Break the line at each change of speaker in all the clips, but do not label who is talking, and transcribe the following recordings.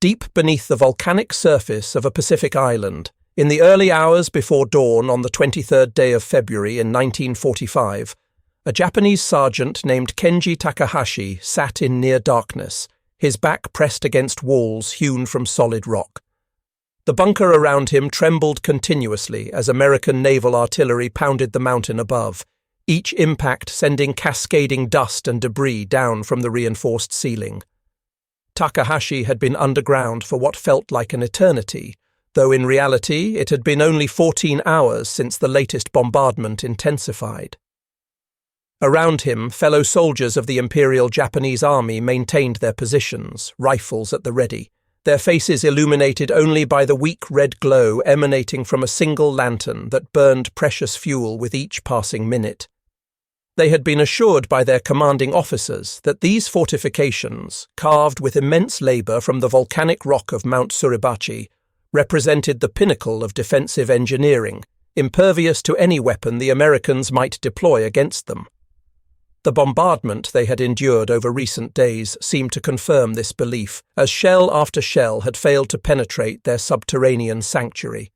deep beneath the volcanic surface of a Pacific island, in the early hours before dawn on the 23rd day of February in 1945, a Japanese sergeant named Kenji Takahashi sat in near darkness, his back pressed against walls hewn from solid rock. The bunker around him trembled continuously as American naval artillery pounded the mountain above, each impact sending cascading dust and debris down from the reinforced ceiling. Takahashi had been underground for what felt like an eternity, though in reality it had been only 14 hours since the latest bombardment intensified. Around him, fellow soldiers of the Imperial Japanese Army maintained their positions, rifles at the ready, their faces illuminated only by the weak red glow emanating from a single lantern that burned precious fuel with each passing minute. They had been assured by their commanding officers that these fortifications, carved with immense labour from the volcanic rock of Mount Suribachi, represented the pinnacle of defensive engineering, impervious to any weapon the Americans might deploy against them. The bombardment they had endured over recent days seemed to confirm this belief, as shell after shell had failed to penetrate their subterranean sanctuary.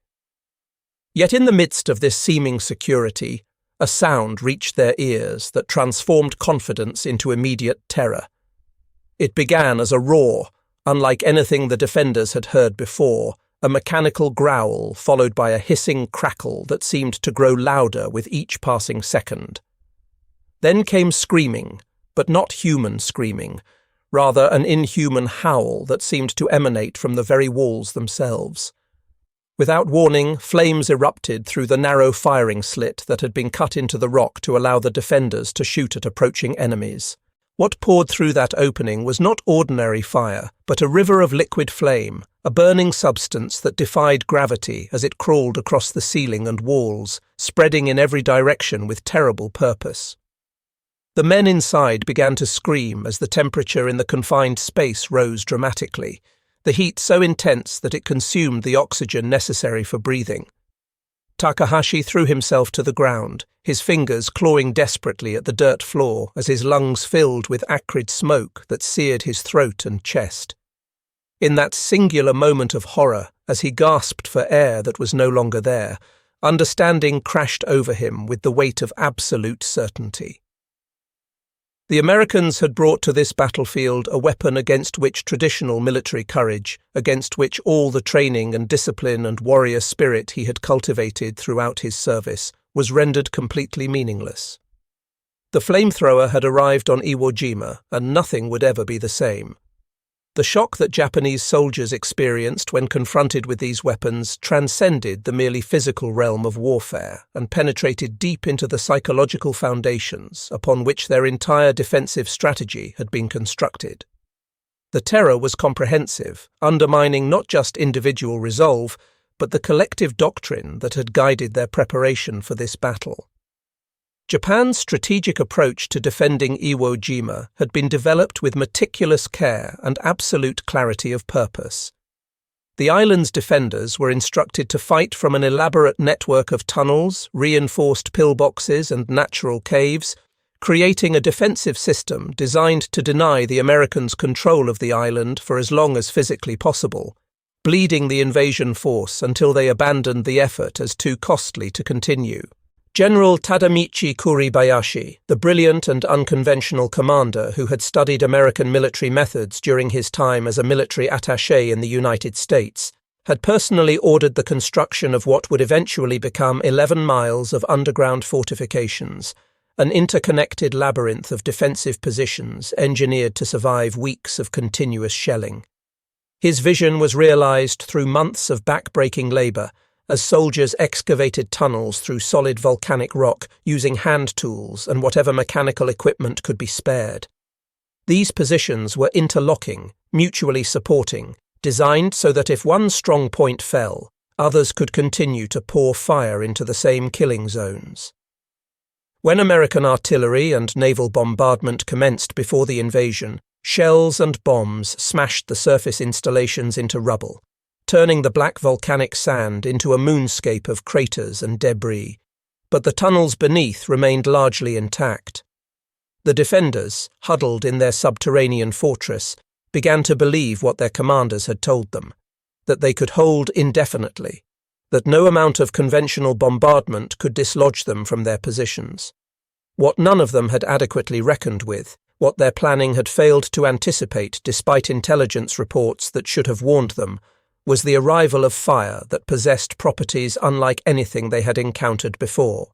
Yet in the midst of this seeming security, a sound reached their ears that transformed confidence into immediate terror. It began as a roar, unlike anything the defenders had heard before, a mechanical growl followed by a hissing crackle that seemed to grow louder with each passing second. Then came screaming, but not human screaming, rather an inhuman howl that seemed to emanate from the very walls themselves. Without warning, flames erupted through the narrow firing slit that had been cut into the rock to allow the defenders to shoot at approaching enemies. What poured through that opening was not ordinary fire, but a river of liquid flame, a burning substance that defied gravity as it crawled across the ceiling and walls, spreading in every direction with terrible purpose. The men inside began to scream as the temperature in the confined space rose dramatically, the heat so intense that it consumed the oxygen necessary for breathing. Takahashi threw himself to the ground, his fingers clawing desperately at the dirt floor as his lungs filled with acrid smoke that seared his throat and chest. In that singular moment of horror, as he gasped for air that was no longer there, understanding crashed over him with the weight of absolute certainty. The Americans had brought to this battlefield a weapon against which traditional military courage, against which all the training and discipline and warrior spirit he had cultivated throughout his service, was rendered completely meaningless. The flamethrower had arrived on Iwo Jima, and nothing would ever be the same. The shock that Japanese soldiers experienced when confronted with these weapons transcended the merely physical realm of warfare and penetrated deep into the psychological foundations upon which their entire defensive strategy had been constructed. The terror was comprehensive, undermining not just individual resolve, but the collective doctrine that had guided their preparation for this battle. Japan's strategic approach to defending Iwo Jima had been developed with meticulous care and absolute clarity of purpose. The island's defenders were instructed to fight from an elaborate network of tunnels, reinforced pillboxes and natural caves, creating a defensive system designed to deny the Americans control of the island for as long as physically possible, bleeding the invasion force until they abandoned the effort as too costly to continue. General Tadamichi Kuribayashi, the brilliant and unconventional commander who had studied American military methods during his time as a military attaché in the United States, had personally ordered the construction of what would eventually become 11 miles of underground fortifications, an interconnected labyrinth of defensive positions engineered to survive weeks of continuous shelling. His vision was realized through months of back-breaking labor, as soldiers excavated tunnels through solid volcanic rock using hand tools and whatever mechanical equipment could be spared. These positions were interlocking, mutually supporting, designed so that if one strong point fell, others could continue to pour fire into the same killing zones. When American artillery and naval bombardment commenced before the invasion, shells and bombs smashed the surface installations into rubble, turning the black volcanic sand into a moonscape of craters and debris, but the tunnels beneath remained largely intact. The defenders, huddled in their subterranean fortress, began to believe what their commanders had told them, that they could hold indefinitely, that no amount of conventional bombardment could dislodge them from their positions. What none of them had adequately reckoned with, what their planning had failed to anticipate despite intelligence reports that should have warned them, was the arrival of fire that possessed properties unlike anything they had encountered before.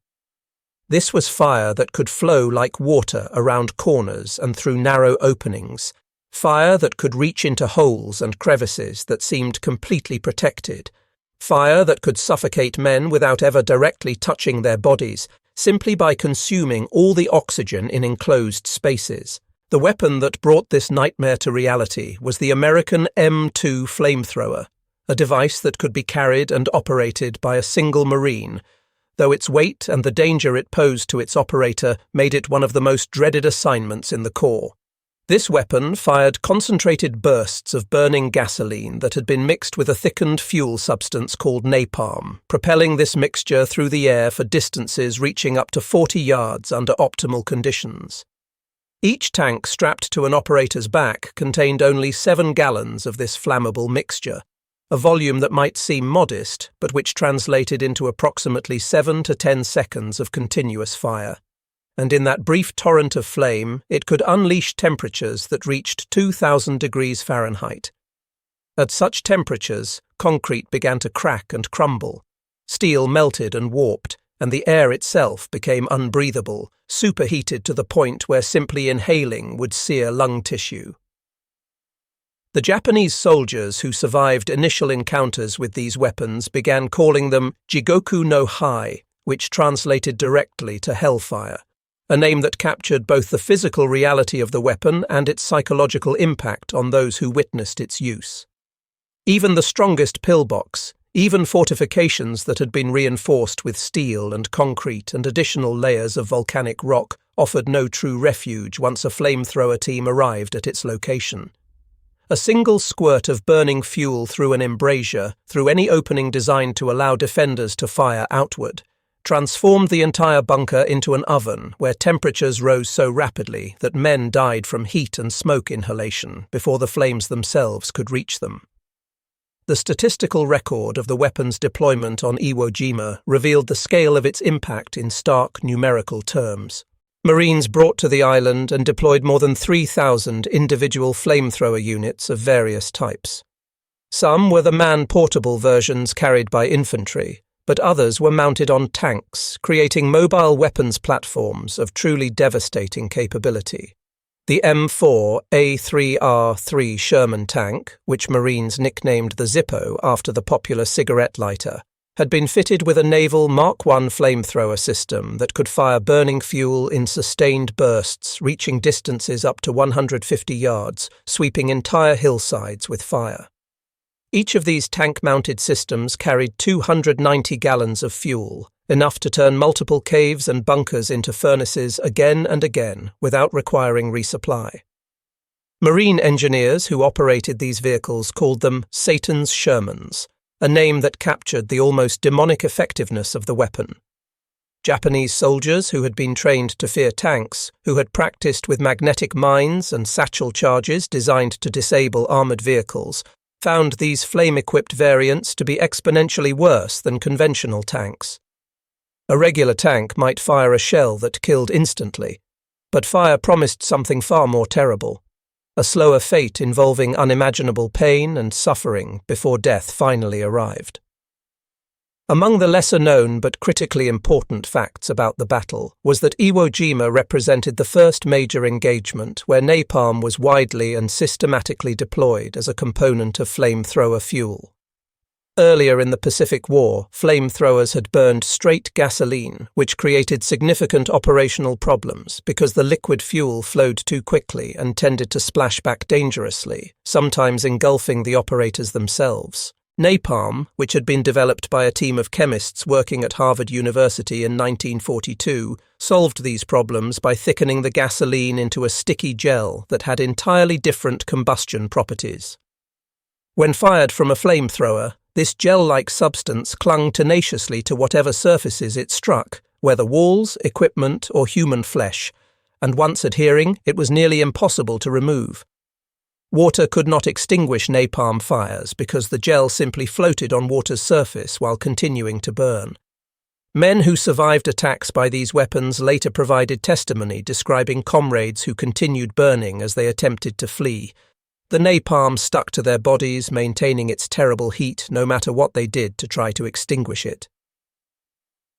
This was fire that could flow like water around corners and through narrow openings, fire that could reach into holes and crevices that seemed completely protected, fire that could suffocate men without ever directly touching their bodies, simply by consuming all the oxygen in enclosed spaces. The weapon that brought this nightmare to reality was the American M2 flamethrower, a device that could be carried and operated by a single Marine, though its weight and the danger it posed to its operator made it one of the most dreaded assignments in the Corps. This weapon fired concentrated bursts of burning gasoline that had been mixed with a thickened fuel substance called napalm, propelling this mixture through the air for distances reaching up to 40 yards under optimal conditions. Each tank strapped to an operator's back contained only 7 gallons of this flammable mixture, a volume that might seem modest, but which translated into approximately 7 to 10 seconds of continuous fire. And in that brief torrent of flame, it could unleash temperatures that reached 2,000 degrees Fahrenheit. At such temperatures, concrete began to crack and crumble, steel melted and warped, and the air itself became unbreathable, superheated to the point where simply inhaling would sear lung tissue. The Japanese soldiers who survived initial encounters with these weapons began calling them Jigoku no Hai, which translated directly to hellfire, a name that captured both the physical reality of the weapon and its psychological impact on those who witnessed its use. Even the strongest pillbox, even fortifications that had been reinforced with steel and concrete and additional layers of volcanic rock, offered no true refuge once a flamethrower team arrived at its location. A single squirt of burning fuel through an embrasure, through any opening designed to allow defenders to fire outward, transformed the entire bunker into an oven where temperatures rose so rapidly that men died from heat and smoke inhalation before the flames themselves could reach them. The statistical record of the weapon's deployment on Iwo Jima revealed the scale of its impact in stark numerical terms. Marines brought to the island and deployed more than 3,000 individual flamethrower units of various types. Some were the man-portable versions carried by infantry, but others were mounted on tanks, creating mobile weapons platforms of truly devastating capability. The M4 A3R3 Sherman tank, which Marines nicknamed the Zippo after the popular cigarette lighter, had been fitted with a naval Mark I flamethrower system that could fire burning fuel in sustained bursts reaching distances up to 150 yards, sweeping entire hillsides with fire. Each of these tank-mounted systems carried 290 gallons of fuel, enough to turn multiple caves and bunkers into furnaces again and again without requiring resupply. Marine engineers who operated these vehicles called them Satan's Shermans, a name that captured the almost demonic effectiveness of the weapon. Japanese soldiers who had been trained to fear tanks, who had practiced with magnetic mines and satchel charges designed to disable armoured vehicles, found these flame-equipped variants to be exponentially worse than conventional tanks. A regular tank might fire a shell that killed instantly, but fire promised something far more terrible. A slower fate involving unimaginable pain and suffering before death finally arrived. Among the lesser-known but critically important facts about the battle was that Iwo Jima represented the first major engagement where napalm was widely and systematically deployed as a component of flamethrower fuel. Earlier in the Pacific War, flamethrowers had burned straight gasoline, which created significant operational problems because the liquid fuel flowed too quickly and tended to splash back dangerously, sometimes engulfing the operators themselves. Napalm, which had been developed by a team of chemists working at Harvard University in 1942, solved these problems by thickening the gasoline into a sticky gel that had entirely different combustion properties. When fired from a flamethrower, this gel-like substance clung tenaciously to whatever surfaces it struck, whether walls, equipment, or human flesh, and once adhering, it was nearly impossible to remove. Water could not extinguish napalm fires because the gel simply floated on water's surface while continuing to burn. Men who survived attacks by these weapons later provided testimony describing comrades who continued burning as they attempted to flee. The napalm stuck to their bodies, maintaining its terrible heat no matter what they did to try to extinguish it.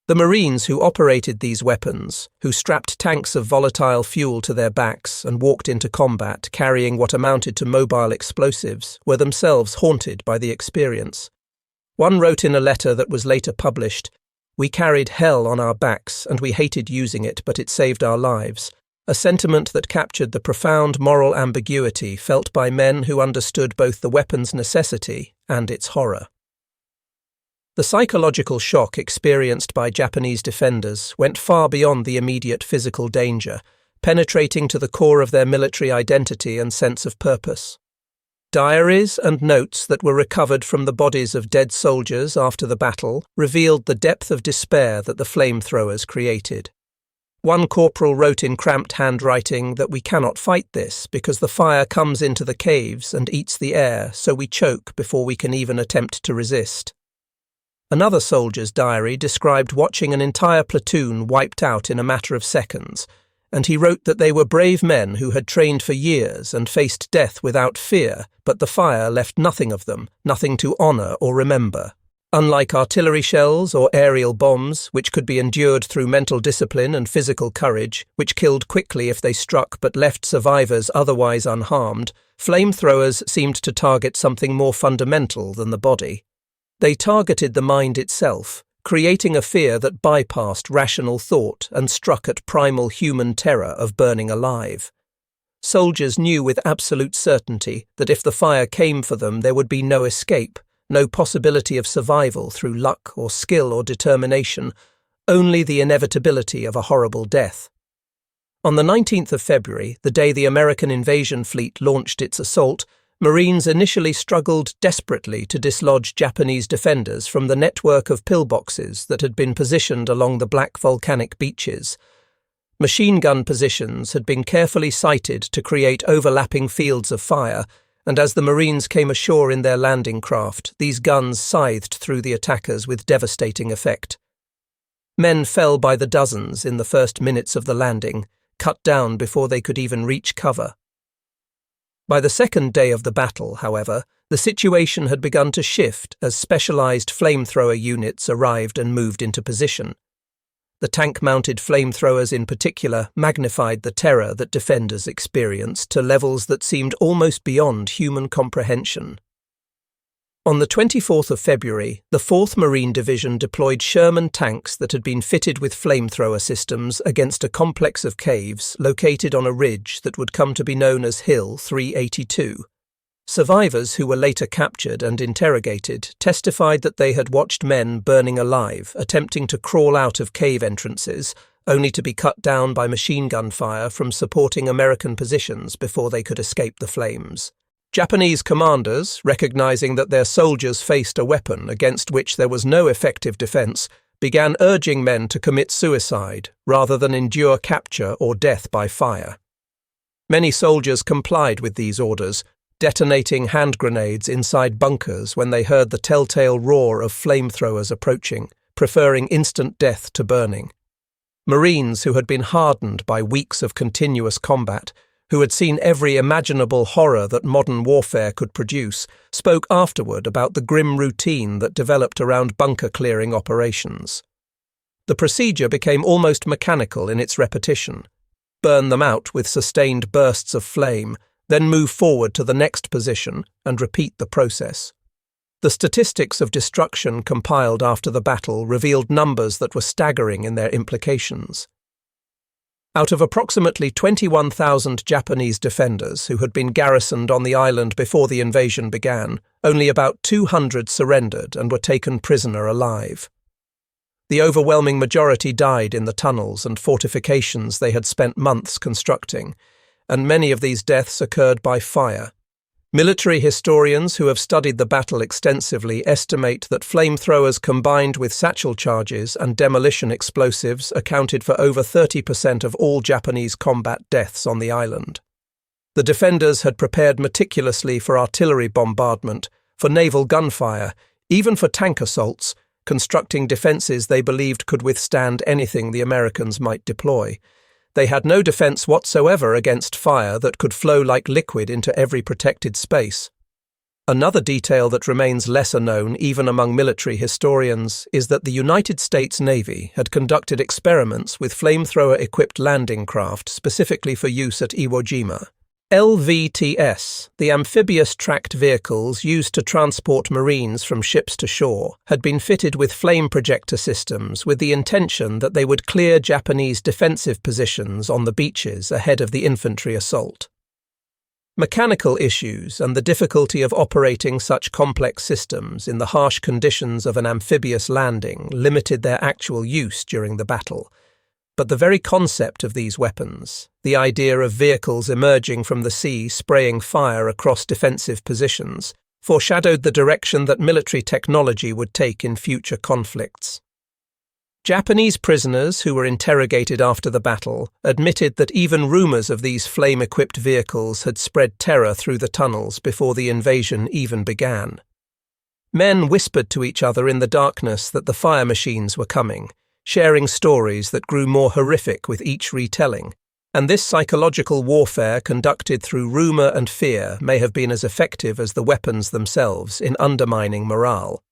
The Marines who operated these weapons, who strapped tanks of volatile fuel to their backs and walked into combat carrying what amounted to mobile explosives, were themselves haunted by the experience. One wrote in a letter that was later published, "We carried hell on our backs and we hated using it, but it saved our lives," a sentiment that captured the profound moral ambiguity felt by men who understood both the weapon's necessity and its horror. The psychological shock experienced by Japanese defenders went far beyond the immediate physical danger, penetrating to the core of their military identity and sense of purpose. Diaries and notes that were recovered from the bodies of dead soldiers after the battle revealed the depth of despair that the flamethrowers created. One corporal wrote in cramped handwriting that we cannot fight this because the fire comes into the caves and eats the air, so we choke before we can even attempt to resist. Another soldier's diary described watching an entire platoon wiped out in a matter of seconds, and he wrote that they were brave men who had trained for years and faced death without fear, but the fire left nothing of them, nothing to honour or remember. Unlike artillery shells or aerial bombs, which could be endured through mental discipline and physical courage, which killed quickly if they struck but left survivors otherwise unharmed, flamethrowers seemed to target something more fundamental than the body. They targeted the mind itself, creating a fear that bypassed rational thought and struck at primal human terror of burning alive. Soldiers knew with absolute certainty that if the fire came for them, there would be no escape, no possibility of survival through luck or skill or determination, only the inevitability of a horrible death. On the 19th of February, the day the American invasion fleet launched its assault, Marines initially struggled desperately to dislodge Japanese defenders from the network of pillboxes that had been positioned along the black volcanic beaches. Machine gun positions had been carefully sited to create overlapping fields of fire, and as the Marines came ashore in their landing craft, these guns scythed through the attackers with devastating effect. Men fell by the dozens in the first minutes of the landing, cut down before they could even reach cover. By the second day of the battle, however, the situation had begun to shift as specialized flamethrower units arrived and moved into position. The tank-mounted flamethrowers in particular magnified the terror that defenders experienced to levels that seemed almost beyond human comprehension. On the 24th of February, the 4th Marine Division deployed Sherman tanks that had been fitted with flamethrower systems against a complex of caves located on a ridge that would come to be known as Hill 382. Survivors who were later captured and interrogated testified that they had watched men burning alive, attempting to crawl out of cave entrances, only to be cut down by machine gun fire from supporting American positions before they could escape the flames. Japanese commanders, recognizing that their soldiers faced a weapon against which there was no effective defense, began urging men to commit suicide rather than endure capture or death by fire. Many soldiers complied with these orders, detonating hand grenades inside bunkers when they heard the telltale roar of flamethrowers approaching, preferring instant death to burning. Marines who had been hardened by weeks of continuous combat, who had seen every imaginable horror that modern warfare could produce, spoke afterward about the grim routine that developed around bunker-clearing operations. The procedure became almost mechanical in its repetition. Burn them out with sustained bursts of flame, then move forward to the next position and repeat the process. The statistics of destruction compiled after the battle revealed numbers that were staggering in their implications. Out of approximately 21,000 Japanese defenders who had been garrisoned on the island before the invasion began, only about 200 surrendered and were taken prisoner alive. The overwhelming majority died in the tunnels and fortifications they had spent months constructing, and many of these deaths occurred by fire. Military historians who have studied the battle extensively estimate that flamethrowers combined with satchel charges and demolition explosives accounted for over 30% of all Japanese combat deaths on the island. The defenders had prepared meticulously for artillery bombardment, for naval gunfire, even for tank assaults, constructing defenses they believed could withstand anything the Americans might deploy. They had no defense whatsoever against fire that could flow like liquid into every protected space. Another detail that remains lesser known even among military historians is that the United States Navy had conducted experiments with flamethrower-equipped landing craft specifically for use at Iwo Jima. LVTS, the amphibious tracked vehicles used to transport Marines from ships to shore, had been fitted with flame projector systems with the intention that they would clear Japanese defensive positions on the beaches ahead of the infantry assault. Mechanical issues and the difficulty of operating such complex systems in the harsh conditions of an amphibious landing limited their actual use during the battle. But the very concept of these weapons, the idea of vehicles emerging from the sea spraying fire across defensive positions, foreshadowed the direction that military technology would take in future conflicts. Japanese prisoners who were interrogated after the battle admitted that even rumors of these flame-equipped vehicles had spread terror through the tunnels before the invasion even began. Men whispered to each other in the darkness that the fire machines were coming, sharing stories that grew more horrific with each retelling, and this psychological warfare conducted through rumor and fear may have been as effective as the weapons themselves in undermining morale.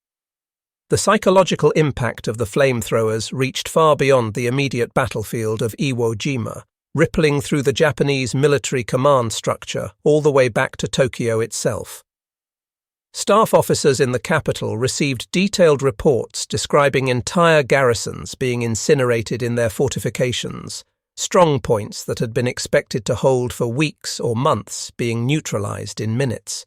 The psychological impact of the flamethrowers reached far beyond the immediate battlefield of Iwo Jima, rippling through the Japanese military command structure all the way back to Tokyo itself. Staff officers in the capital received detailed reports describing entire garrisons being incinerated in their fortifications, strong points that had been expected to hold for weeks or months being neutralized in minutes.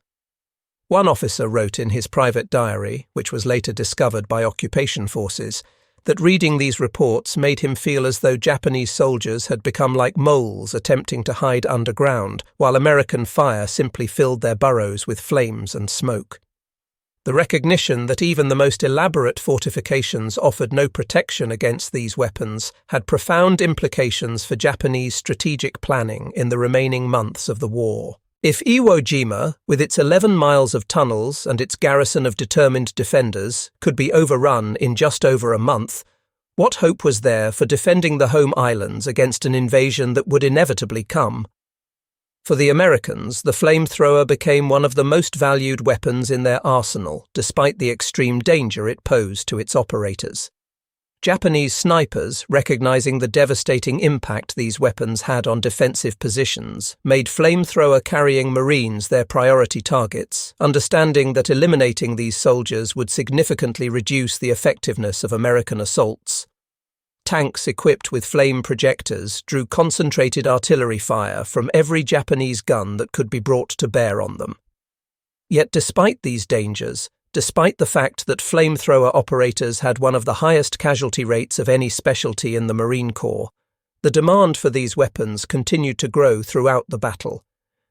One officer wrote in his private diary, which was later discovered by occupation forces, that reading these reports made him feel as though Japanese soldiers had become like moles attempting to hide underground, while American fire simply filled their burrows with flames and smoke. The recognition that even the most elaborate fortifications offered no protection against these weapons had profound implications for Japanese strategic planning in the remaining months of the war. If Iwo Jima, with its 11 miles of tunnels and its garrison of determined defenders, could be overrun in just over a month, what hope was there for defending the home islands against an invasion that would inevitably come? For the Americans, the flamethrower became one of the most valued weapons in their arsenal, despite the extreme danger it posed to its operators. Japanese snipers, recognizing the devastating impact these weapons had on defensive positions, made flamethrower-carrying Marines their priority targets, understanding that eliminating these soldiers would significantly reduce the effectiveness of American assaults. Tanks equipped with flame projectors drew concentrated artillery fire from every Japanese gun that could be brought to bear on them. Yet despite these dangers, despite the fact that flamethrower operators had one of the highest casualty rates of any specialty in the Marine Corps, the demand for these weapons continued to grow throughout the battle.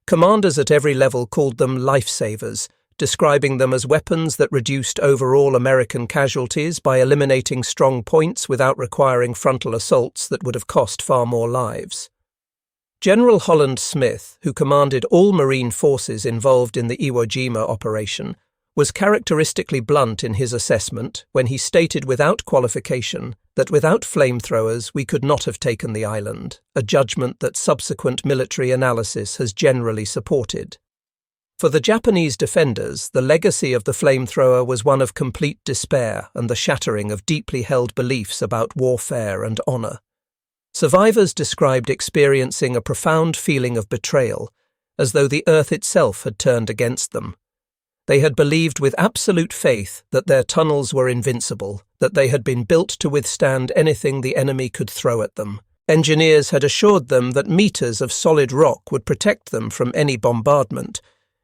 Commanders at every level called them lifesavers, describing them as weapons that reduced overall American casualties by eliminating strong points without requiring frontal assaults that would have cost far more lives. General Holland Smith, who commanded all Marine forces involved in the Iwo Jima operation, was characteristically blunt in his assessment when he stated without qualification that without flamethrowers we could not have taken the island, a judgment that subsequent military analysis has generally supported. For the Japanese defenders, the legacy of the flamethrower was one of complete despair and the shattering of deeply held beliefs about warfare and honor. Survivors described experiencing a profound feeling of betrayal, as though the earth itself had turned against them. They had believed with absolute faith that their tunnels were invincible, that they had been built to withstand anything the enemy could throw at them. Engineers had assured them that meters of solid rock would protect them from any bombardment,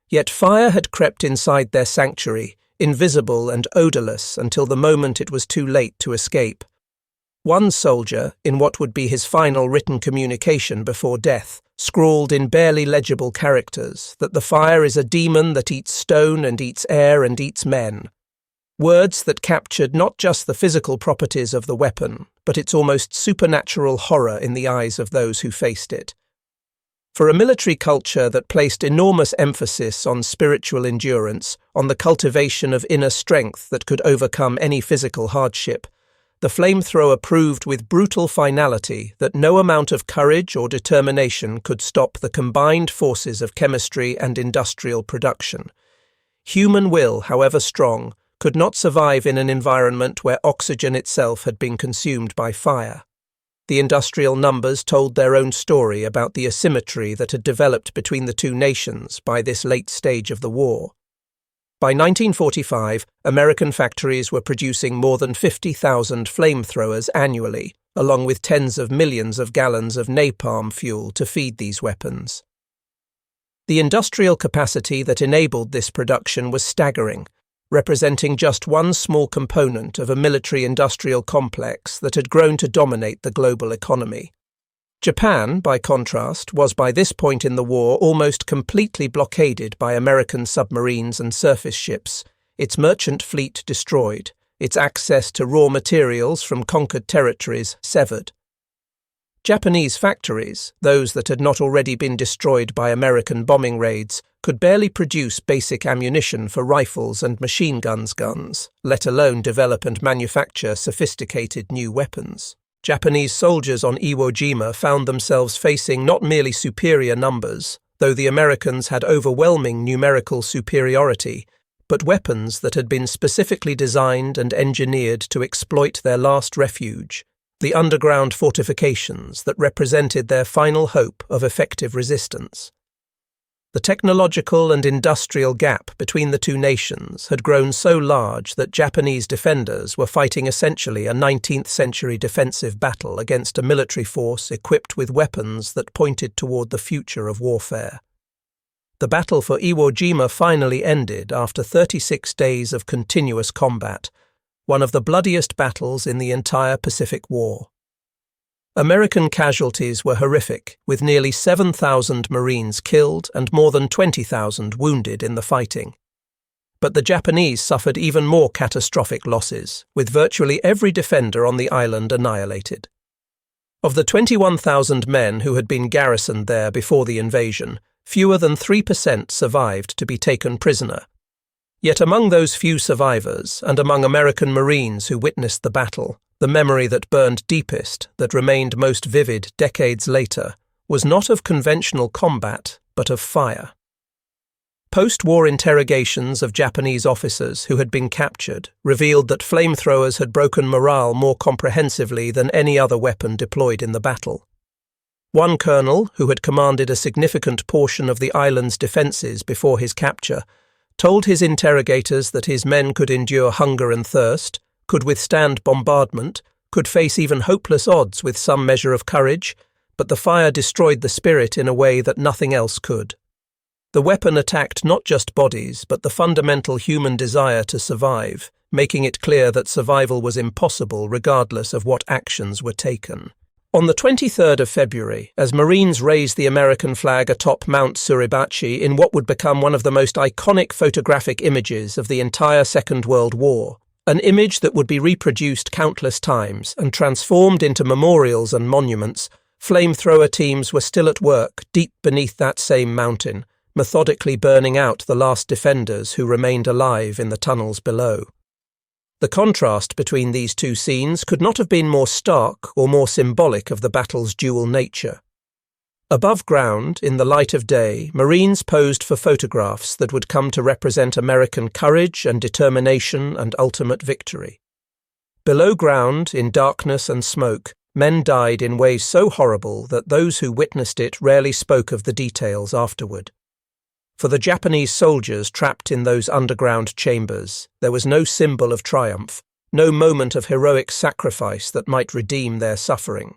yet fire had crept inside their sanctuary, invisible and odorless until the moment it was too late to escape. One soldier, in what would be his final written communication before death, scrawled in barely legible characters that the fire is a demon that eats stone and eats air and eats men. Words that captured not just the physical properties of the weapon, but its almost supernatural horror in the eyes of those who faced it. For a military culture that placed enormous emphasis on spiritual endurance, on the cultivation of inner strength that could overcome any physical hardship, the flamethrower proved with brutal finality that no amount of courage or determination could stop the combined forces of chemistry and industrial production. Human will, however strong, could not survive in an environment where oxygen itself had been consumed by fire. The industrial numbers told their own story about the asymmetry that had developed between the two nations by this late stage of the war. By 1945, American factories were producing more than 50,000 flamethrowers annually, along with tens of millions of gallons of napalm fuel to feed these weapons. The industrial capacity that enabled this production was staggering, representing just one small component of a military-industrial complex that had grown to dominate the global economy. Japan, by contrast, was by this point in the war almost completely blockaded by American submarines and surface ships, its merchant fleet destroyed, its access to raw materials from conquered territories severed. Japanese factories, those that had not already been destroyed by American bombing raids, could barely produce basic ammunition for rifles and machine guns, let alone develop and manufacture sophisticated new weapons. Japanese soldiers on Iwo Jima found themselves facing not merely superior numbers, though the Americans had overwhelming numerical superiority, but weapons that had been specifically designed and engineered to exploit their last refuge, the underground fortifications that represented their final hope of effective resistance. The technological and industrial gap between the two nations had grown so large that Japanese defenders were fighting essentially a 19th-century defensive battle against a military force equipped with weapons that pointed toward the future of warfare. The battle for Iwo Jima finally ended after 36 days of continuous combat, one of the bloodiest battles in the entire Pacific War. American casualties were horrific, with nearly 7,000 Marines killed and more than 20,000 wounded in the fighting. But the Japanese suffered even more catastrophic losses, with virtually every defender on the island annihilated. Of the 21,000 men who had been garrisoned there before the invasion, fewer than 3% survived to be taken prisoner. Yet among those few survivors, and among American Marines who witnessed the battle, the memory that burned deepest, that remained most vivid decades later, was not of conventional combat, but of fire. Post-war interrogations of Japanese officers who had been captured revealed that flamethrowers had broken morale more comprehensively than any other weapon deployed in the battle. One colonel, who had commanded a significant portion of the island's defences before his capture, told his interrogators that his men could endure hunger and thirst, could withstand bombardment, could face even hopeless odds with some measure of courage, but the fire destroyed the spirit in a way that nothing else could. The weapon attacked not just bodies, but the fundamental human desire to survive, making it clear that survival was impossible regardless of what actions were taken. On the 23rd of February, as Marines raised the American flag atop Mount Suribachi in what would become one of the most iconic photographic images of the entire Second World War, an image that would be reproduced countless times and transformed into memorials and monuments, flamethrower teams were still at work deep beneath that same mountain, methodically burning out the last defenders who remained alive in the tunnels below. The contrast between these two scenes could not have been more stark or more symbolic of the battle's dual nature. Above ground, in the light of day, Marines posed for photographs that would come to represent American courage and determination and ultimate victory. Below ground, in darkness and smoke, men died in ways so horrible that those who witnessed it rarely spoke of the details afterward. For the Japanese soldiers trapped in those underground chambers, there was no symbol of triumph, no moment of heroic sacrifice that might redeem their suffering.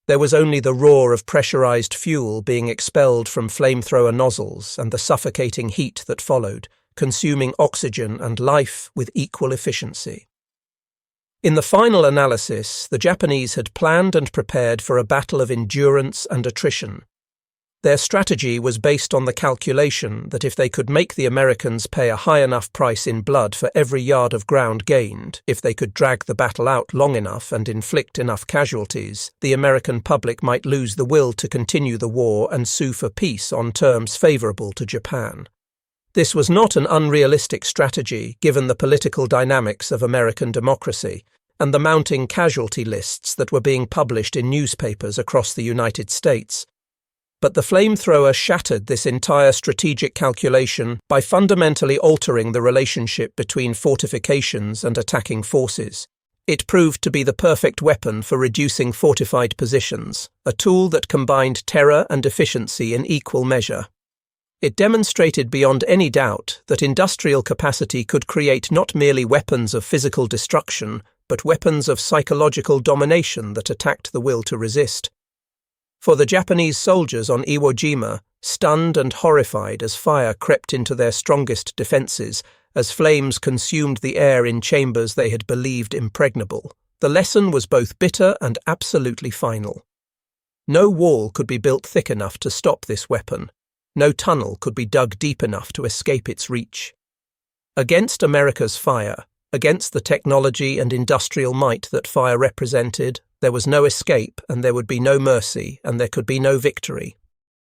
There was only the roar of pressurized fuel being expelled from flamethrower nozzles and the suffocating heat that followed, consuming oxygen and life with equal efficiency. In the final analysis, the Japanese had planned and prepared for a battle of endurance and attrition. Their strategy was based on the calculation that if they could make the Americans pay a high enough price in blood for every yard of ground gained, if they could drag the battle out long enough and inflict enough casualties, the American public might lose the will to continue the war and sue for peace on terms favorable to Japan. This was not an unrealistic strategy given the political dynamics of American democracy and the mounting casualty lists that were being published in newspapers across the United States. But the flamethrower shattered this entire strategic calculation by fundamentally altering the relationship between fortifications and attacking forces. It proved to be the perfect weapon for reducing fortified positions, a tool that combined terror and efficiency in equal measure. It demonstrated beyond any doubt that industrial capacity could create not merely weapons of physical destruction, but weapons of psychological domination that attacked the will to resist. For the Japanese soldiers on Iwo Jima, stunned and horrified as fire crept into their strongest defences, as flames consumed the air in chambers they had believed impregnable, the lesson was both bitter and absolutely final. No wall could be built thick enough to stop this weapon. No tunnel could be dug deep enough to escape its reach. Against America's fire, against the technology and industrial might that fire represented, there was no escape and there would be no mercy and there could be no victory.